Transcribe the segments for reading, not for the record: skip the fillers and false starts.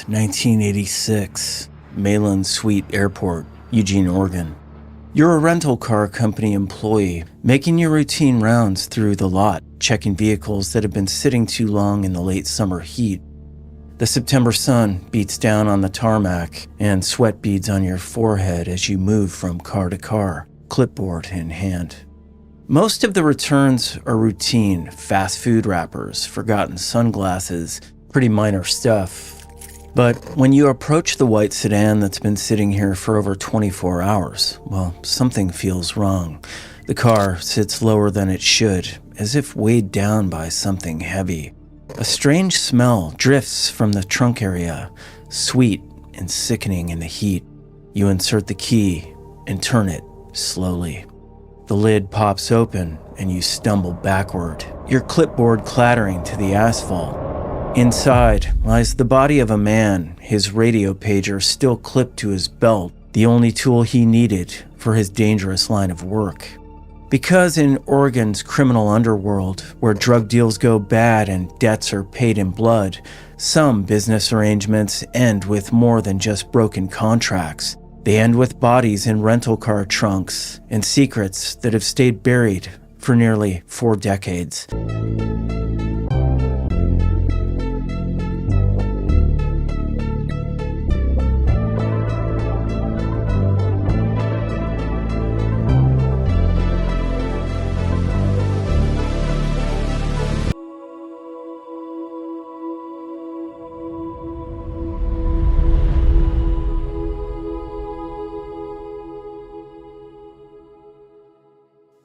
1986, Malin Suite Airport, Eugene, Oregon. You're a rental car company employee, making your routine rounds through the lot, checking vehicles that have been sitting too long in the late summer heat. The September sun beats down on the tarmac, and sweat beads on your forehead as you move from car to car, clipboard in hand. Most of the returns are routine: fast food wrappers, forgotten sunglasses, pretty minor stuff. But when you approach the white sedan that's been sitting here for over 24 hours, well, something feels wrong. The car sits lower than it should, as if weighed down by something heavy. A strange smell drifts from the trunk area, sweet and sickening in the heat. You insert the key and turn it slowly. The lid pops open and you stumble backward, your clipboard clattering to the asphalt. Inside lies the body of a man, his radio pager still clipped to his belt, the only tool he needed for his dangerous line of work. Because in Oregon's criminal underworld, where drug deals go bad and debts are paid in blood, some business arrangements end with more than just broken contracts. They end with bodies in rental car trunks and secrets that have stayed buried for nearly 4 decades.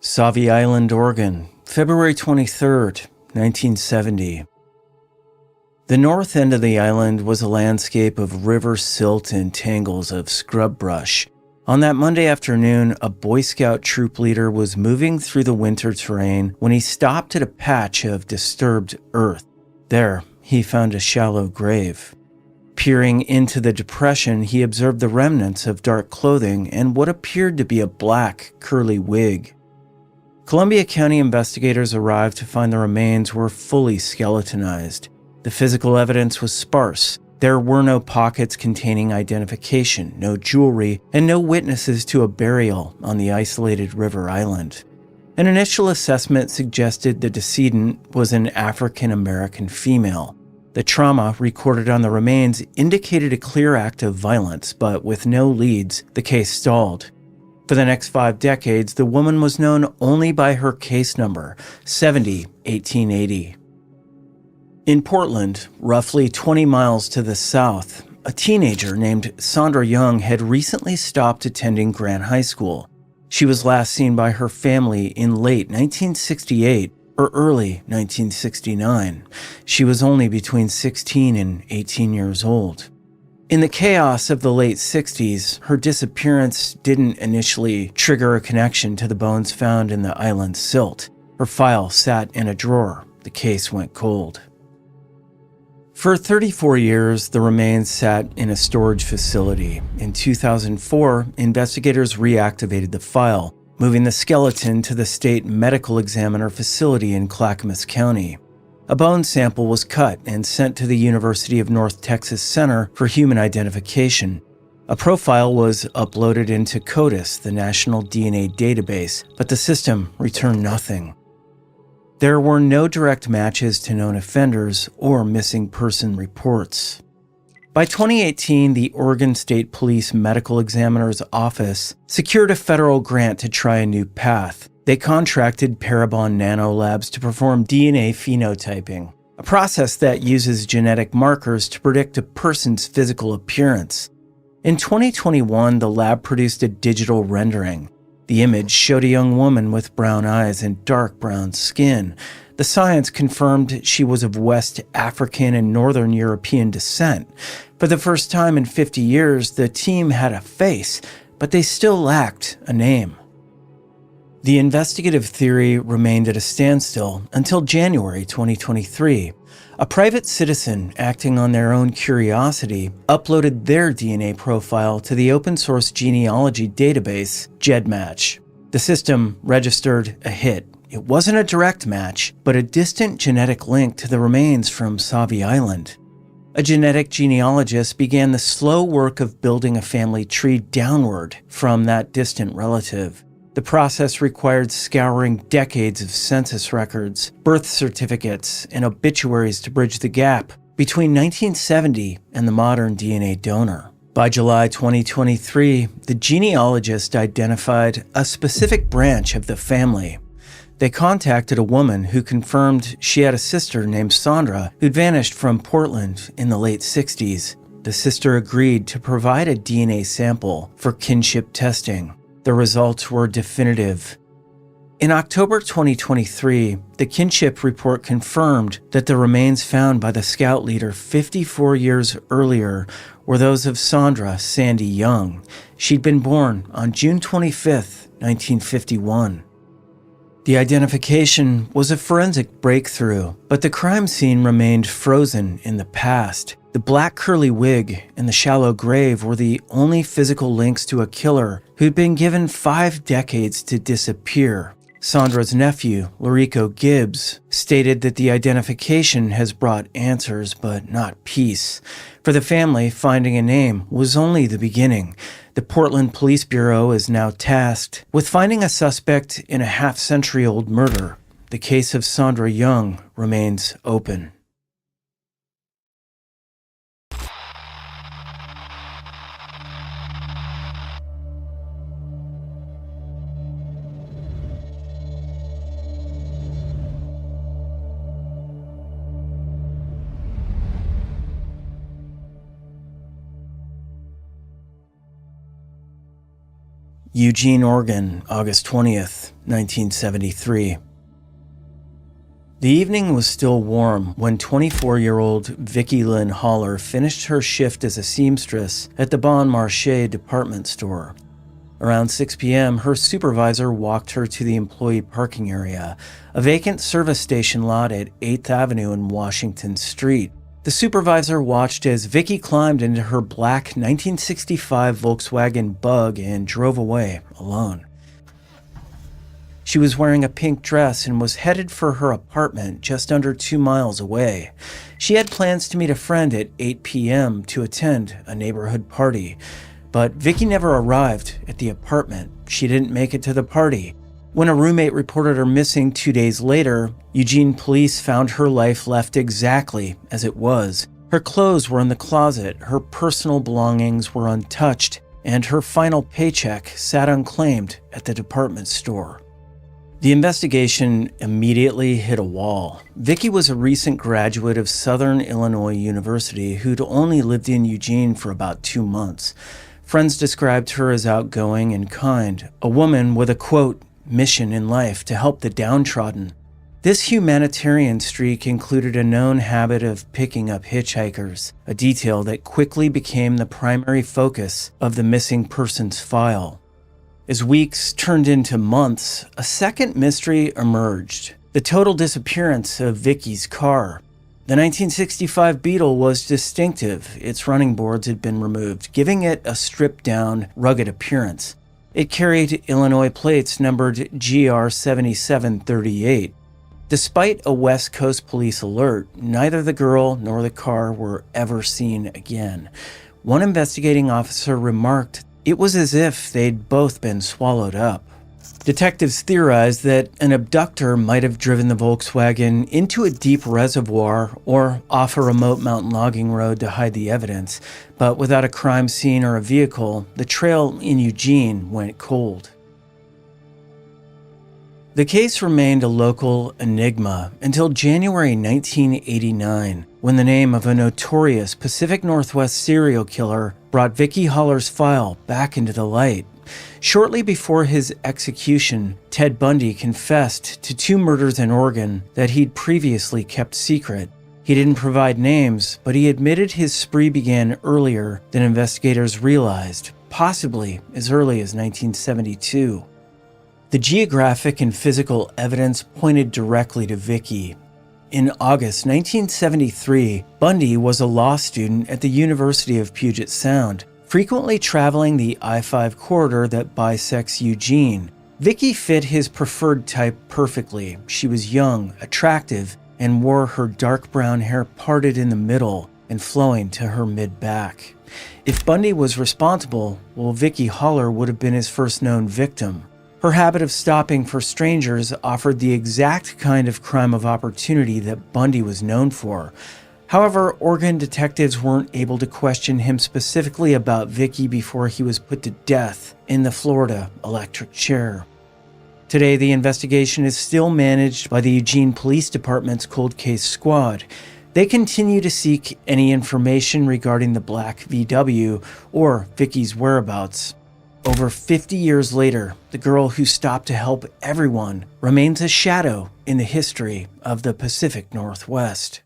Sauvie Island, Oregon, February 23rd, 1970. The north end of the island was a landscape of river silt and tangles of scrub brush. On that Monday afternoon, a Boy Scout troop leader was moving through the winter terrain when he stopped at a patch of disturbed earth. There, he found a shallow grave. Peering into the depression, he observed the remnants of dark clothing and what appeared to be a black, curly wig. Columbia County investigators arrived to find the remains were fully skeletonized. The physical evidence was sparse. There were no pockets containing identification, no jewelry, and no witnesses to a burial on the isolated river island. An initial assessment suggested the decedent was an African-American female. The trauma recorded on the remains indicated a clear act of violence, but with no leads, the case stalled. For the next 5 decades, the woman was known only by her case number, 70-1880. In Portland, roughly 20 miles to the south, a teenager named Sandra Young had recently stopped attending Grant High School. She was last seen by her family in late 1968 or early 1969. She was only between 16 and 18 years old. In the chaos of the late 60s, her disappearance didn't initially trigger a connection to the bones found in the island's silt. Her file sat in a drawer. The case went cold. For 34 years, the remains sat in a storage facility. In 2004, investigators reactivated the file, moving the skeleton to the state medical examiner facility in Clackamas County. A bone sample was cut and sent to the University of North Texas Center for Human Identification. A profile was uploaded into CODIS, the national DNA database, but the system returned nothing. There were no direct matches to known offenders or missing person reports. By 2018, the Oregon State Police Medical Examiner's Office secured a federal grant to try a new path. They contracted Parabon Nanolabs to perform DNA phenotyping, a process that uses genetic markers to predict a person's physical appearance. In 2021, the lab produced a digital rendering. The image showed a young woman with brown eyes and dark brown skin. The science confirmed she was of West African and Northern European descent. For the first time in 50 years, the team had a face, but they still lacked a name. The investigative theory remained at a standstill until January 2023. A private citizen acting on their own curiosity uploaded their DNA profile to the open-source genealogy database, GEDmatch. The system registered a hit. It wasn't a direct match, but a distant genetic link to the remains from Sauvie Island. A genetic genealogist began the slow work of building a family tree downward from that distant relative. The process required scouring decades of census records, birth certificates, and obituaries to bridge the gap between 1970 and the modern DNA donor. By July 2023, the genealogist identified a specific branch of the family. They contacted a woman who confirmed she had a sister named Sandra who'd vanished from Portland in the late 60s. The sister agreed to provide a DNA sample for kinship testing. The results were definitive. In October 2023, the kinship report confirmed that the remains found by the scout leader 54 years earlier were those of Sandra Sandy Young. She'd been born on June 25, 1951. The identification was a forensic breakthrough, but the crime scene remained frozen in the past. The black curly wig and the shallow grave were the only physical links to a killer who'd been given 5 decades to disappear. Sandra's nephew, Lorico Gibbs, stated that the identification has brought answers but not peace. For the family, finding a name was only the beginning. The Portland Police Bureau is now tasked with finding a suspect in a half-century-old murder. The case of Sandra Young remains open. Eugene, Oregon, August 20th, 1973. The evening was still warm when 24-year-old Vicki Lynn Haller finished her shift as a seamstress at the Bon Marché department store. Around 6 p.m., her supervisor walked her to the employee parking area, a vacant service station lot at 8th Avenue and Washington Street. The supervisor watched as Vicki climbed into her black 1965 Volkswagen Bug and drove away alone. She was wearing a pink dress and was headed for her apartment just under 2 miles away. She had plans to meet a friend at 8 p.m. to attend a neighborhood party, but Vicki never arrived at the apartment. She didn't make it to the party. When a roommate reported her missing 2 days later, Eugene police found her life left exactly as it was. Her clothes were in the closet, her personal belongings were untouched, and her final paycheck sat unclaimed at the department store. The investigation immediately hit a wall. Vicki was a recent graduate of Southern Illinois University who'd only lived in Eugene for about 2 months. Friends described her as outgoing and kind, a woman with a, quote, mission in life to help the downtrodden. This humanitarian streak included a known habit of picking up hitchhikers, a detail that quickly became the primary focus of the missing persons file. As weeks turned into months, a second mystery emerged: the total disappearance of Vicki's car. The 1965 Beetle was distinctive. Its running boards had been removed, giving it a stripped-down, rugged appearance. It carried Illinois plates numbered GR7738. Despite a West Coast police alert, neither the girl nor the car were ever seen again. One investigating officer remarked it was as if they'd both been swallowed up. Detectives theorized that an abductor might have driven the Volkswagen into a deep reservoir or off a remote mountain logging road to hide the evidence, but without a crime scene or a vehicle, the trail in Eugene went cold. The case remained a local enigma until January 1989, when the name of a notorious Pacific Northwest serial killer brought Vicki Haller's file back into the light. Shortly before his execution, Ted Bundy confessed to 2 murders in Oregon that he'd previously kept secret. He didn't provide names, but he admitted his spree began earlier than investigators realized, possibly as early as 1972. The geographic and physical evidence pointed directly to Vicki. In August 1973, Bundy was a law student at the University of Puget Sound, frequently traveling the I-5 corridor that bisects Eugene. Vicki fit his preferred type perfectly. She was young, attractive, and wore her dark brown hair parted in the middle. and flowing to her mid-back. If Bundy was responsible, well, Vicki Haller would have been his first known victim. Her habit of stopping for strangers offered the exact kind of crime of opportunity that Bundy was known for. However, Oregon detectives weren't able to question him specifically about Vicki before he was put to death in the Florida electric chair. Today, the investigation is still managed by the Eugene Police Department's Cold Case Squad. They continue to seek any information regarding the black VW or Vicki's whereabouts. Over 50 years later, the girl who stopped to help everyone remains a shadow in the history of the Pacific Northwest.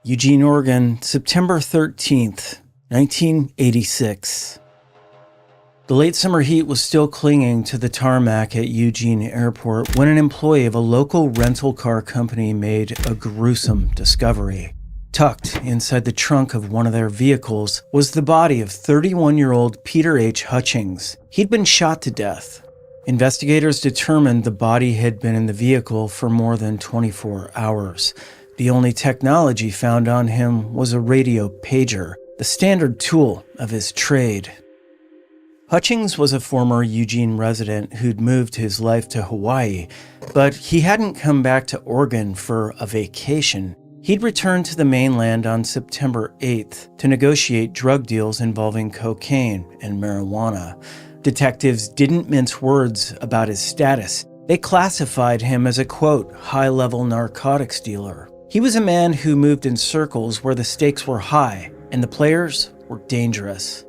Eugene, Oregon, September 13th, 1986. The late summer heat was still clinging to the tarmac at Eugene Airport when an employee of a local rental car company made a gruesome discovery. Tucked inside the trunk of one of their vehicles was the body of 31-year-old Peter H. Hutchings. He'd been shot to death. Investigators determined the body had been in the vehicle for more than 24 hours. The only technology found on him was a radio pager, the standard tool of his trade. Hutchings was a former Eugene resident who'd moved his life to Hawaii, but he hadn't come back to Oregon for a vacation. He'd returned to the mainland on September 8th to negotiate drug deals involving cocaine and marijuana. Detectives didn't mince words about his status. They classified him as a, quote, high-level narcotics dealer. He was a man who moved in circles where the stakes were high and the players were dangerous.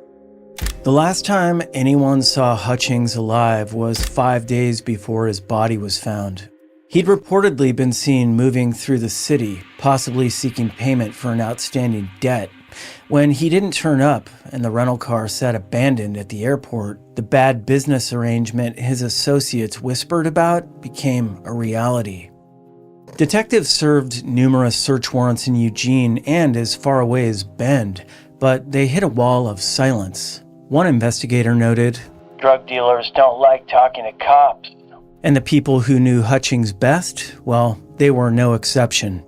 The last time anyone saw Hutchings alive was 5 days before his body was found. He'd reportedly been seen moving through the city, possibly seeking payment for an outstanding debt. When he didn't turn up and the rental car sat abandoned at the airport, the bad business arrangement his associates whispered about became a reality. Detectives served numerous search warrants in Eugene and as far away as Bend, but they hit a wall of silence. One investigator noted, "Drug dealers don't like talking to cops." And the people who knew Hutchings best, well, they were no exception.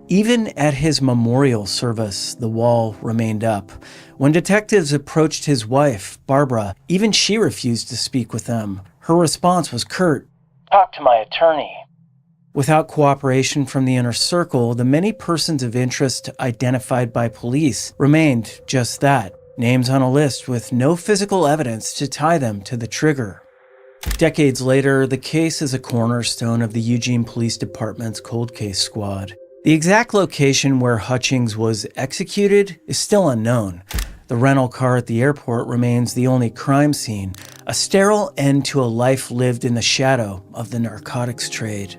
Even at his memorial service, the wall remained up. When detectives approached his wife, Barbara, even she refused to speak with them. Her response was curt, "Talk to my attorney." Without cooperation from the inner circle, the many persons of interest identified by police remained just that, names on a list with no physical evidence to tie them to the trigger. Decades later, the case is a cornerstone of the Eugene Police Department's Cold Case Squad. The exact location where Hutchings was executed is still unknown. The rental car at the airport remains the only crime scene, a sterile end to a life lived in the shadow of the narcotics trade.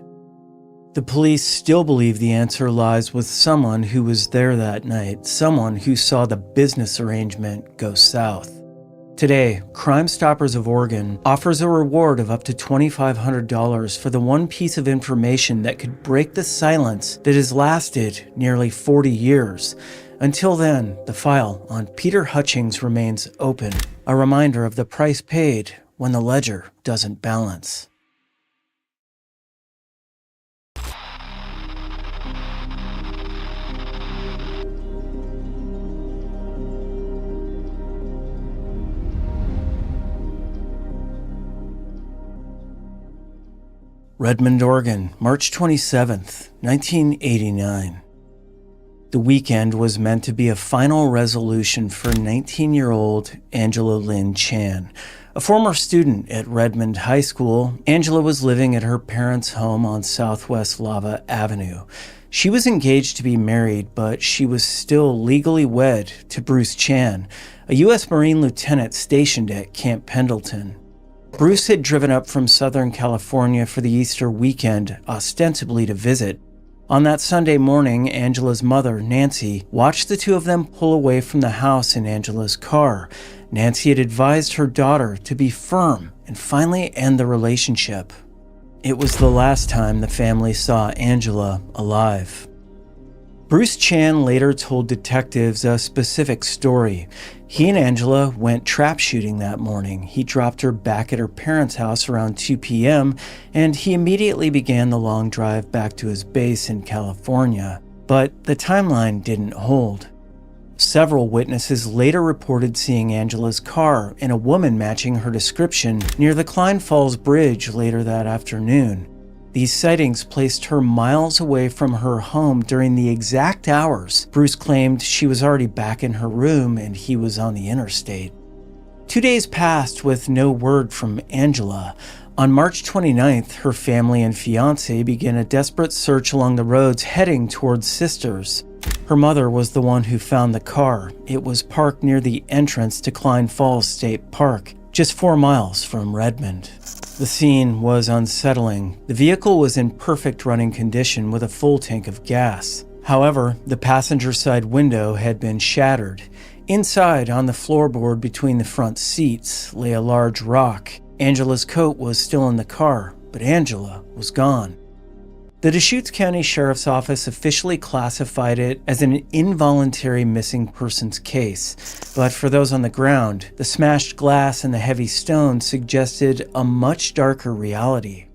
The police still believe the answer lies with someone who was there that night, someone who saw the business arrangement go south. Today, Crime Stoppers of Oregon offers a reward of up to $2,500 for the one piece of information that could break the silence that has lasted nearly 40 years. Until then, the file on Peter Hutchings remains open, a reminder of the price paid when the ledger doesn't balance. Redmond, Oregon, March 27th, 1989. The weekend was meant to be a final resolution for 19-year-old Angela Lynn Chan. A former student at Redmond High School, Angela was living at her parents' home on Southwest Lava Avenue. She was engaged to be married, but she was still legally wed to Bruce Chan, a U.S. Marine lieutenant stationed at Camp Pendleton. Bruce had driven up from Southern California for the Easter weekend, ostensibly to visit. On that Sunday morning, Angela's mother, Nancy, watched the two of them pull away from the house in Angela's car. Nancy had advised her daughter to be firm and finally end the relationship. It was the last time the family saw Angela alive. Bruce Chan later told detectives a specific story. He and Angela went trap shooting that morning. He dropped her back at her parents' house around 2 p.m., and he immediately began the long drive back to his base in California. But the timeline didn't hold. Several witnesses later reported seeing Angela's car and a woman matching her description near the Klein Falls Bridge later that afternoon. These sightings placed her miles away from her home during the exact hours Bruce claimed she was already back in her room and he was on the interstate. 2 days passed with no word from Angela. On March 29th, her family and fiance began a desperate search along the roads heading towards Sisters. Her mother was the one who found the car. It was parked near the entrance to Klein Falls State Park, just 4 miles from Redmond. The scene was unsettling. The vehicle was in perfect running condition with a full tank of gas. However, the passenger side window had been shattered. Inside, on the floorboard between the front seats, lay a large rock. Angela's coat was still in the car, but Angela was gone. The Deschutes County Sheriff's Office officially classified it as an involuntary missing persons case, but for those on the ground, the smashed glass and the heavy stone suggested a much darker reality.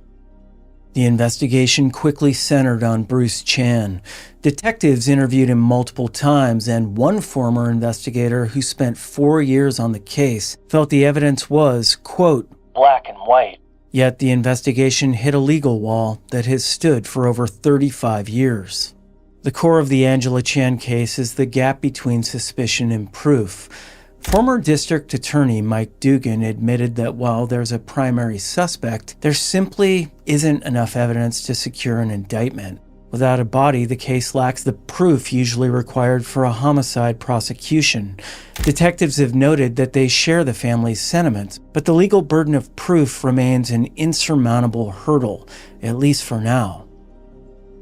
The investigation quickly centered on Bruce Chan. Detectives interviewed him multiple times, and one former investigator who spent 4 years on the case felt the evidence was, quote, black and white. Yet the investigation hit a legal wall that has stood for over 35 years. The core of the Angela Chan case is the gap between suspicion and proof. Former District Attorney Mike Dugan admitted that while there's a primary suspect, there simply isn't enough evidence to secure an indictment. Without a body, the case lacks the proof usually required for a homicide prosecution. Detectives have noted that they share the family's sentiments, but the legal burden of proof remains an insurmountable hurdle, at least for now.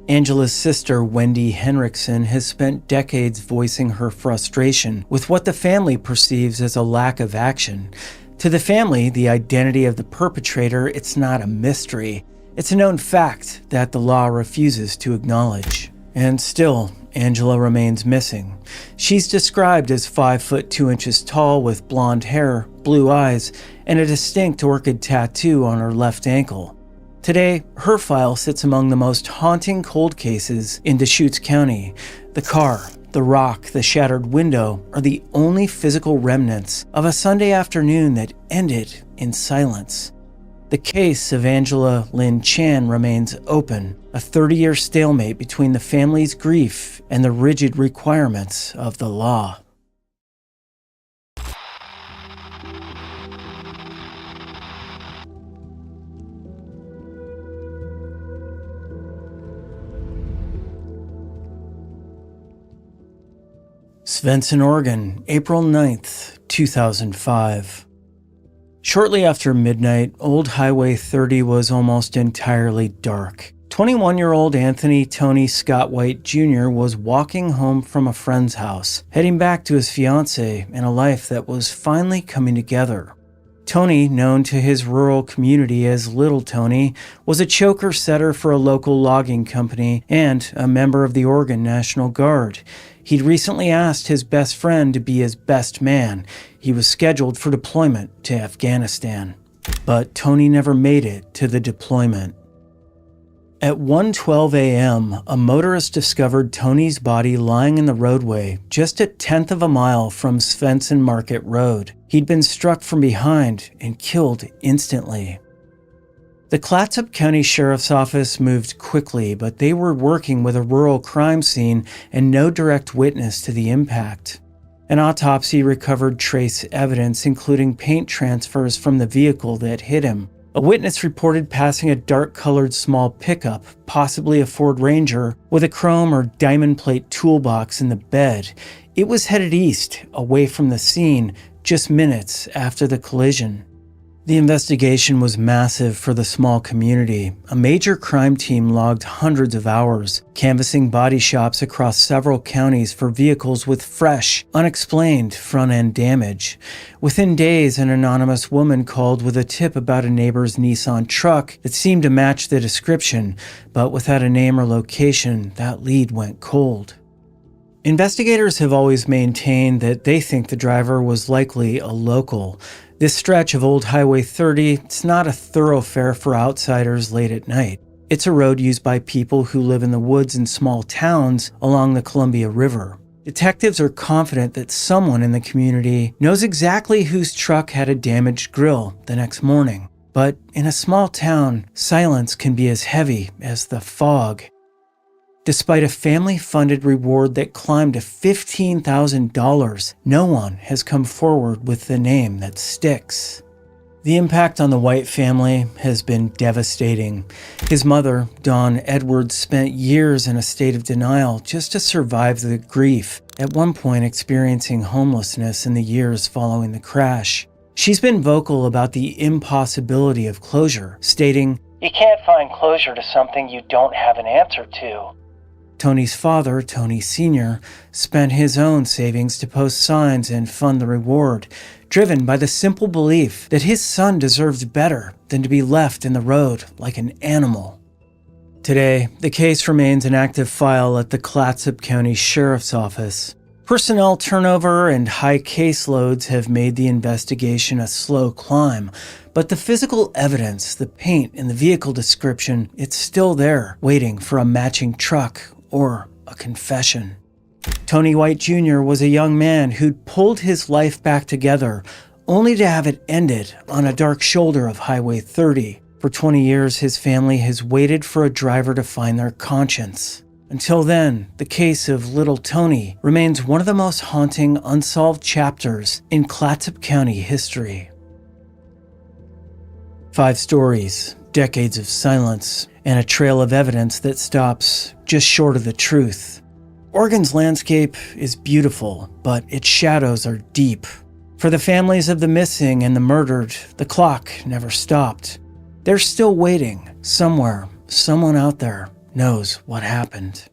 Angela's sister, Wendy Henriksen, has spent decades voicing her frustration with what the family perceives as a lack of action. To the family, the identity of the perpetrator, it's not a mystery. It's a known fact that the law refuses to acknowledge. And still, Angela remains missing. She's described as 5 foot 2 inches tall with blonde hair, blue eyes, and a distinct orchid tattoo on her left ankle. Today, her file sits among the most haunting cold cases in Deschutes County. The car, the rock, the shattered window are the only physical remnants of a Sunday afternoon that ended in silence. The case of Angela Lynn Chan remains open, a 30-year stalemate between the family's grief and the rigid requirements of the law. Svensson, Oregon, April 9th, 2005. Shortly after midnight, Old Highway 30 was almost entirely dark. 21-year-old Anthony Tony Scott White Jr. was walking home from a friend's house, heading back to his fiancée and a life that was finally coming together. Tony, known to his rural community as Little Tony, was a choker setter for a local logging company and a member of the Oregon National Guard. He'd recently asked his best friend to be his best man. He was scheduled for deployment to Afghanistan. But Tony never made it to the deployment. At 1:12 a.m., a motorist discovered Tony's body lying in the roadway just 1/10 of a mile from Svensson Market Road. He'd been struck from behind and killed instantly. The Clatsop County Sheriff's Office moved quickly, but they were working with a rural crime scene and no direct witness to the impact. An autopsy recovered trace evidence, including paint transfers from the vehicle that hit him. A witness reported passing a dark-colored small pickup, possibly a Ford Ranger, with a chrome or diamond plate toolbox in the bed. It was headed east, away from the scene, just minutes after the collision. The investigation was massive for the small community. A major crime team logged hundreds of hours, canvassing body shops across several counties for vehicles with fresh, unexplained front-end damage. Within days, an anonymous woman called with a tip about a neighbor's Nissan truck that seemed to match the description, but without a name or location, that lead went cold. Investigators have always maintained that they think the driver was likely a local. This stretch of Old Highway 30 is not a thoroughfare for outsiders late at night. It's a road used by people who live in the woods and small towns along the Columbia River. Detectives are confident that someone in the community knows exactly whose truck had a damaged grill the next morning. But in a small town, silence can be as heavy as the fog. Despite a family-funded reward that climbed to $15,000, no one has come forward with the name that sticks. The impact on the White family has been devastating. His mother, Dawn Edwards, spent years in a state of denial just to survive the grief, at one point experiencing homelessness in the years following the crash. She's been vocal about the impossibility of closure, stating, "You can't find closure to something you don't have an answer to." Tony's father, Tony Sr., spent his own savings to post signs and fund the reward, driven by the simple belief that his son deserved better than to be left in the road like an animal. Today, the case remains an active file at the Clatsop County Sheriff's Office. Personnel turnover and high caseloads have made the investigation a slow climb, but the physical evidence, the paint and the vehicle description, it's still there, waiting for a matching truck or a confession. Tony White Jr. was a young man who'd pulled his life back together, only to have it ended on a dark shoulder of Highway 30. For 20 years, his family has waited for a driver to find their conscience. Until then, the case of Little Tony remains one of the most haunting unsolved chapters in Clatsop County history. 5 stories, decades of silence, and a trail of evidence that stops just short of the truth. Oregon's landscape is beautiful, but its shadows are deep. For the families of the missing and the murdered, the clock never stopped. They're still waiting. Somewhere, someone out there knows what happened.